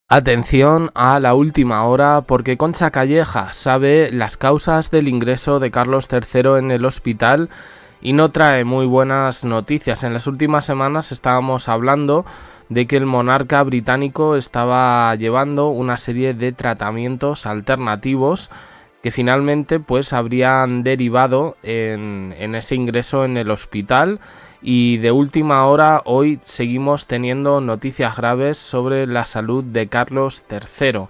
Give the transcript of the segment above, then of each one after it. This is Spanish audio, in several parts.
Atención a la última hora porque Concha Calleja sabe las causas del ingreso de Carlos III en el hospital y no trae muy buenas noticias. En las últimas semanas estábamos hablando de que el monarca británico estaba llevando una serie de tratamientos alternativos que finalmente pues habrían derivado en ese ingreso en el hospital, y de última hora hoy seguimos teniendo noticias graves sobre la salud de Carlos III.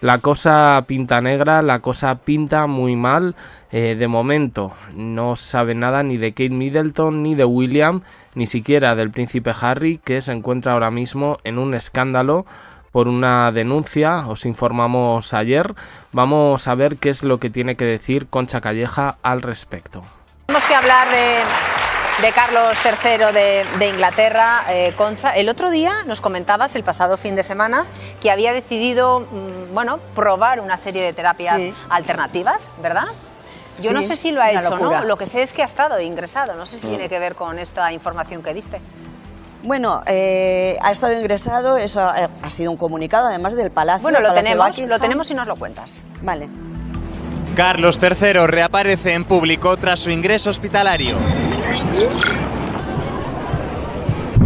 La cosa pinta negra, la cosa pinta muy mal. De momento no se sabe nada ni de Kate Middleton ni de William, ni siquiera del príncipe Harry, que se encuentra ahora mismo en un escándalo por una denuncia, os informamos ayer. Vamos a ver qué es lo que tiene que decir Concha Calleja al respecto. Tenemos que hablar de Carlos III de Inglaterra, Concha. El otro día nos comentabas, el pasado fin de semana, que había decidido probar una serie de terapias alternativas, ¿verdad? Yo no sé si lo ha hecho, ¿no? Lo que sé es que ha estado ingresado. No sé si tiene que ver con esta información que diste. Bueno, ha estado ingresado, eso ha sido un comunicado, además del Palacio. Bueno, lo tenemos y nos lo cuentas. Vale. Carlos III reaparece en público tras su ingreso hospitalario.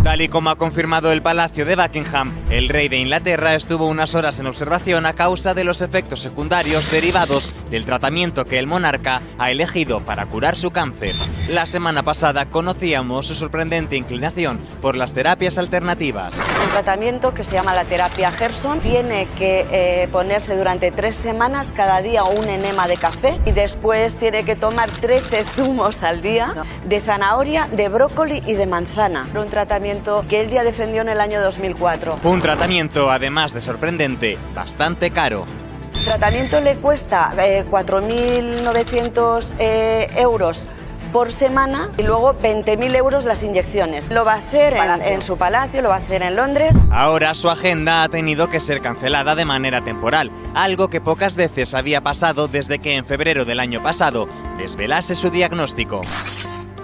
Tal y como ha confirmado el Palacio de Buckingham, el rey de Inglaterra estuvo unas horas en observación a causa de los efectos secundarios derivados del tratamiento que el monarca ha elegido para curar su cáncer. La semana pasada conocíamos su sorprendente inclinación por las terapias alternativas. Un tratamiento que se llama la terapia Gerson tiene que ponerse durante 3 semanas cada día un enema de café y después tiene que tomar 13 zumos al día de zanahoria, de brócoli y de manzana. Un tratamiento que él ya defendió en el año 2004. Un tratamiento, además de sorprendente, bastante caro. El tratamiento le cuesta 4.900 euros por semana y luego 20.000 euros las inyecciones. Lo va a hacer en su palacio, lo va a hacer en Londres. Ahora su agenda ha tenido que ser cancelada de manera temporal, algo que pocas veces había pasado desde que en febrero del año pasado desvelase su diagnóstico.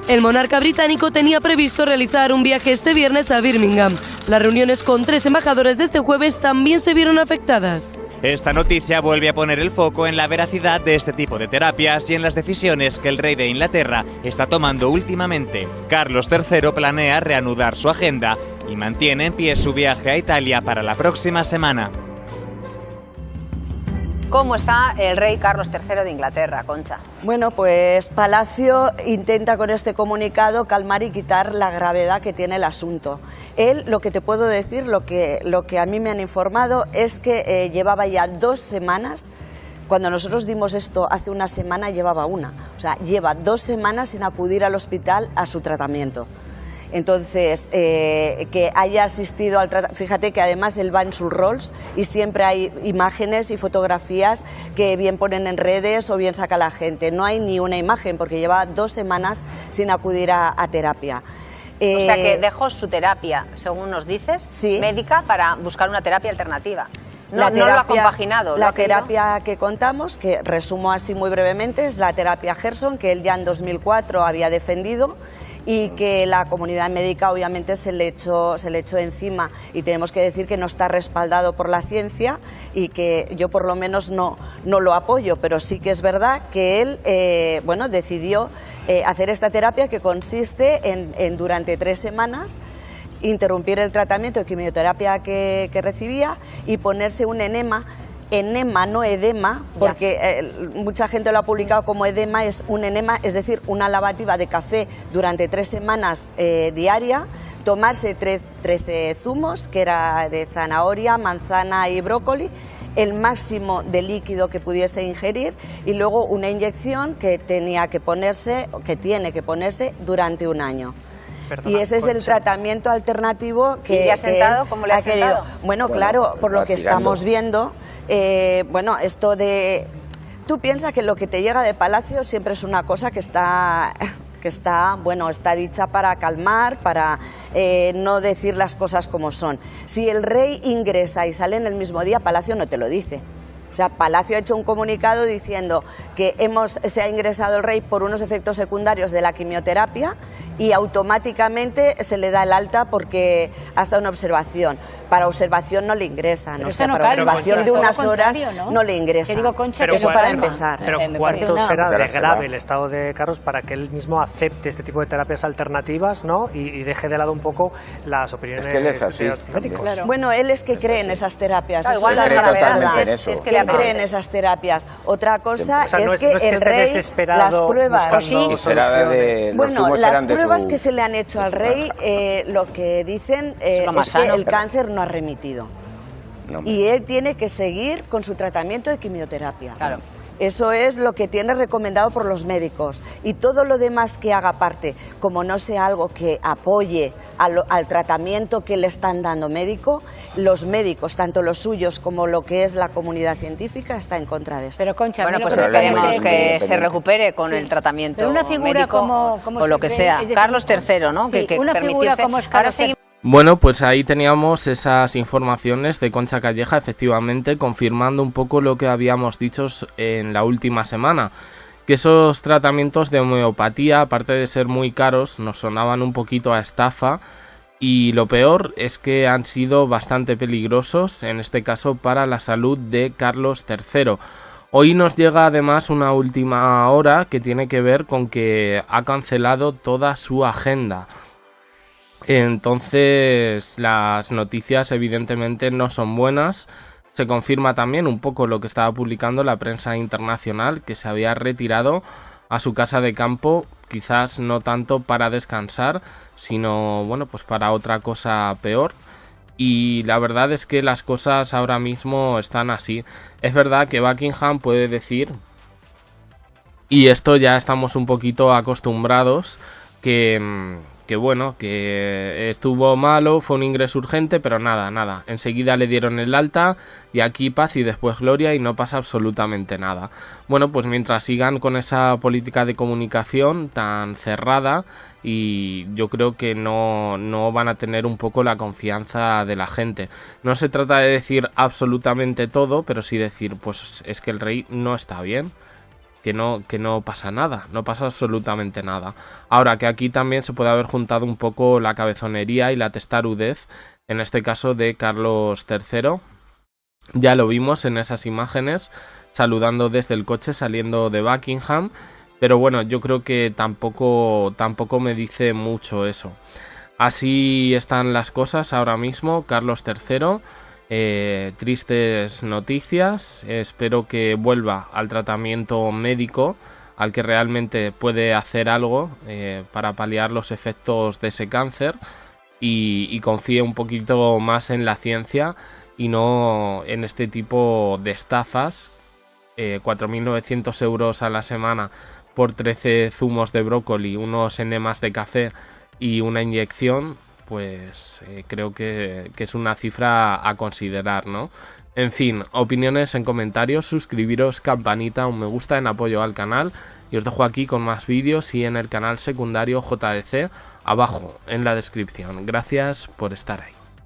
El monarca británico tenía previsto realizar un viaje este viernes a Birmingham. Las reuniones con 3 embajadores de este jueves también se vieron afectadas. Esta noticia vuelve a poner el foco en la veracidad de este tipo de terapias y en las decisiones que el rey de Inglaterra está tomando últimamente. Carlos III planea reanudar su agenda y mantiene en pie su viaje a Italia para la próxima semana. ¿Cómo está el rey Carlos III de Inglaterra, Concha? Bueno, pues Palacio intenta con este comunicado calmar y quitar la gravedad que tiene el asunto. Él, lo que te puedo decir, lo que a mí me han informado es que llevaba ya 2 semanas. Cuando nosotros dimos esto hace una semana llevaba una. O sea, lleva 2 semanas sin acudir al hospital a su tratamiento. Entonces, que haya asistido al tratamiento, fíjate que además él va en sus Rolls y siempre hay imágenes y fotografías que bien ponen en redes o bien saca la gente. No hay ni una imagen porque lleva 2 semanas sin acudir a terapia. O sea que dejó su terapia, según nos dices, médica, para buscar una terapia alternativa. No lo ha compaginado. La terapia que contamos, que resumo así muy brevemente, es la terapia Gerson, que él ya en 2004 había defendido y que la comunidad médica obviamente se le echó encima, y tenemos que decir que no está respaldado por la ciencia y que yo por lo menos no lo apoyo, pero sí que es verdad que él decidió hacer esta terapia que consiste en durante 3 semanas interrumpir el tratamiento de quimioterapia que recibía y ponerse un enema, no edema, porque mucha gente lo ha publicado como edema, es un enema, es decir, una lavativa de café durante 3 semanas diaria, tomarse 13 zumos, que era de zanahoria, manzana y brócoli, el máximo de líquido que pudiese ingerir, y luego una inyección que tiene que ponerse durante 1 año. Perdona, y ese es el tratamiento alternativo que... ¿Y le ha sentado? ¿Cómo le ha sentado? Bueno, claro, por lo que estamos viendo, esto de... Tú piensas que lo que te llega de Palacio siempre es una cosa que está dicha para calmar, para no decir las cosas como son. Si el rey ingresa y sale en el mismo día, Palacio no te lo dice. O sea, Palacio ha hecho un comunicado diciendo que se ha ingresado el rey por unos efectos secundarios de la quimioterapia y automáticamente se le da el alta porque ha estado en observación. Para observación no le ingresan, o sea, para observación de unas horas no le ingresan. Eso para empezar. Pero ¿cuánto será de grave el estado de Carlos para que él mismo acepte este tipo de terapias alternativas, ¿no? y deje de lado un poco las opiniones de los médicos? Claro. Bueno, él es que cree en esas terapias. Claro, igual la gravedad es que le cree en esas terapias. Otra cosa o sea, es que el rey, las pruebas, las pruebas que se le han hecho al rey, lo que dicen es que el cáncer no ha remitido. Y él tiene que seguir con su tratamiento de quimioterapia. Claro. Eso es lo que tiene recomendado por los médicos. Y todo lo demás que haga parte, como no sea algo que apoye al tratamiento que le están dando médico, los médicos, tanto los suyos como lo que es la comunidad científica, está en contra de eso. Pero Concha, bueno, pues esperemos que se recupere con el tratamiento médico o lo que sea. Carlos III, ¿no? Sí, que una permitirse. como es Ahora seguimos. Bueno, pues ahí teníamos esas informaciones de Concha Calleja, efectivamente, confirmando un poco lo que habíamos dicho en la última semana, que esos tratamientos de homeopatía, aparte de ser muy caros, nos sonaban un poquito a estafa, y lo peor es que han sido bastante peligrosos, en este caso para la salud de Carlos III. Hoy nos llega además una última hora que tiene que ver con que ha cancelado toda su agenda. Entonces las noticias evidentemente no son buenas. Se confirma también un poco lo que estaba publicando la prensa internacional, que se había retirado a su casa de campo, quizás no tanto para descansar, sino bueno, pues para otra cosa peor. Y la verdad es que las cosas ahora mismo están así. Es verdad que Buckingham puede decir, y esto ya estamos un poquito acostumbrados, que bueno, que estuvo malo, fue un ingreso urgente, pero nada, enseguida le dieron el alta y aquí paz y después gloria y no pasa absolutamente nada. Bueno, pues mientras sigan con esa política de comunicación tan cerrada, y yo creo que no van a tener un poco la confianza de la gente. No se trata de decir absolutamente todo, pero sí decir, pues es que el rey no está bien. Que no pasa nada, no pasa absolutamente nada. Ahora, que aquí también se puede haber juntado un poco la cabezonería y la testarudez, en este caso de Carlos III. Ya lo vimos en esas imágenes, saludando desde el coche, saliendo de Buckingham, pero bueno, yo creo que tampoco me dice mucho eso. Así están las cosas ahora mismo, Carlos III. Tristes noticias, espero que vuelva al tratamiento médico, al que realmente puede hacer algo para paliar los efectos de ese cáncer, y confíe un poquito más en la ciencia y no en este tipo de estafas. 4.900 euros a la semana por 13 zumos de brócoli, unos enemas de café y una inyección, pues creo que es una cifra a considerar, ¿no? En fin, opiniones en comentarios, suscribiros, campanita, un me gusta en apoyo al canal, y os dejo aquí con más vídeos y en el canal secundario JDC abajo en la descripción. Gracias por estar ahí.